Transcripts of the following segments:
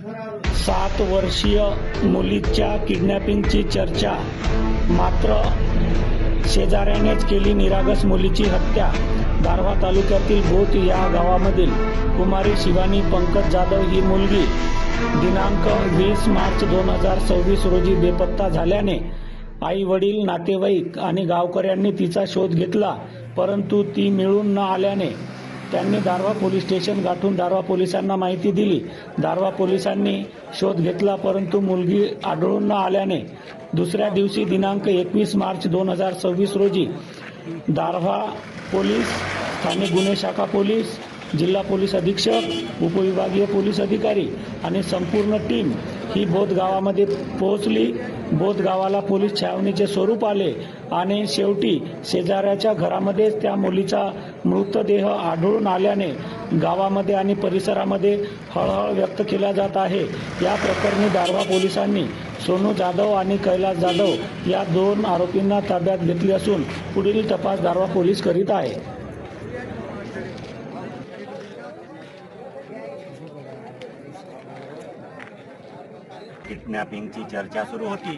7 वर्षीय मुलीच्या किडनॅपिंगची चर्चा, मात्र शेजाऱ्यानेच केली निरागस मुलीची हत्या। दारव्हा तालुक्यातील बोथ या गावामधील कुमारी शिवानी पंकज जाधव ही मुलगी दिनांक 20 मार्च 2026 रोजी बेपत्ता झाल्याने आई वडील, नातेवाईक आणि गावकऱ्यांनी तिचा शोध घेतला, परंतु ती मिळून न आल्याने त्यांनी दारव्हा पोलीस स्टेशन गाठून दारव्हा पोलिसांना माहिती दिली। दारव्हा पोलिसांनी शोध घेतला, परंतु मुलगी आढळून न आल्याने दुसऱ्या दिवशी दिनांक 21 मार्च 2026 रोजी दारव्हा पोलीस, स्थानिक गुन्हे शाखा पोलीस, जिल्हा पोलीस अधीक्षक, उपविभागीय पोलीस अधिकारी आणि संपूर्ण टीम ही बोथ गावामध्ये पोहोचली। बोथ गावाला पोलीस छावणीचे स्वरूप आले आणि शेवटी शेजाऱ्याच्या घरामध्येच त्या मुलीचा मृतदेह आढळून आल्याने गावामध्ये आणि परिसरामध्ये हळहळ व्यक्त केला जात आहे। या प्रकरणी दारव्हा पोलिसांनी सोनू जाधव आणि कैलास जाधव या 2 आरोपींना ताब्यात घेतले असून पुढील तपास दारव्हा पोलीस करीत आहे। किडनॅपिंगची चर्चा सुरू होती,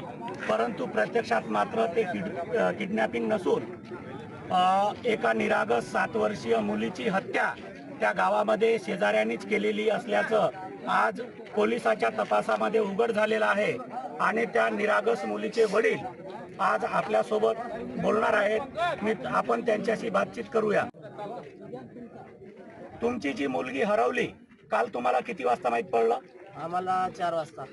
परंतु प्रत्यक्षात मात्र ते किडनॅपिंग नसून एका निरागस 7 वर्षीय मुलीची हत्या त्या गावामध्ये शेजाऱ्यांनीच केलेली असल्याचं आज पोलिसाच्या तपासामध्ये उघड झालेलं आहे। आणि त्या निरागस मुलीचे वडील आज आपल्यासोबत बोलणार आहेत। आपण त्यांच्याशी बातचीत करूया। तुमची जी मुलगी हरवली, काल तुम्हाला किती वाजता माहीत पडलं? आम्हाला 4 वाजता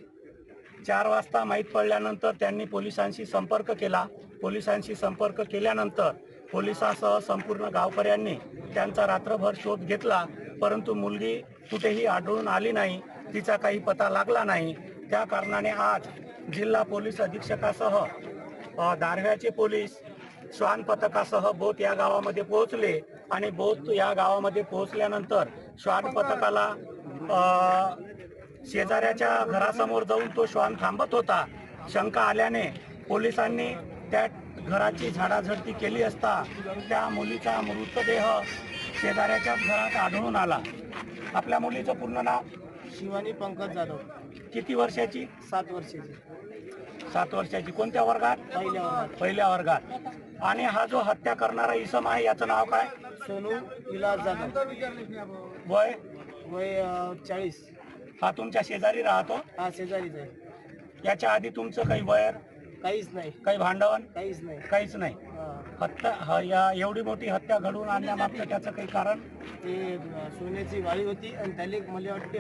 4 वाजता माहीत पडल्यानंतर त्यांनी पोलिसांशी संपर्क केला। पोलिसांशी संपर्क केल्यानंतर पोलिसांसह संपूर्ण गावकऱ्यांनी त्यांचा रात्रभर शोध घेतला, परंतु मुलगी कुठेही आढळून आली नाही, तिचा काही पत्ता लागला नाही। त्या कारणाने आज जिल्हा पोलीस अधीक्षकासह दारव्ह्याचे पोलीस श्वान पथकासह बोथ या गावामध्ये पोहोचले आणि बोथ या गावामध्ये पोहोचल्यानंतर श्वान पथकाला शेजाऱ्याच्या घरासमोर जाऊन तो श्वान थांबत होता। शंका आल्याने पोलिसांनी त्या घराची झाडाझडती केली असता त्या मुलीचा मृतदेह शेजाऱ्याच्या घरात आढळून आला। आपल्या मुलीचं पूर्ण नाव? शिवानी पंकज जाधव। किती वर्षाची? 7 वर्षाची। 7 वर्षाची। कोणत्या वर्गात? पहिल्या वर्गात। आणि हा जो हत्या करणारा इसम आहे याचं नाव काय? सोनू विलास जाधव। वय? वय 40। हा तुमच्या शेजारी राहतो? हा शेजारीच आहे। याच्या आधी तुमचं काही वैर? काहीच नाही। काही भांडण? काहीच नाही। काहीच नाही। हत्या या एवढी मोठी हत्या घडवून आणण्यामागचं त्याचं काही कारण? ते सोन्याची गाडी होती आणि त्याला मला वाटते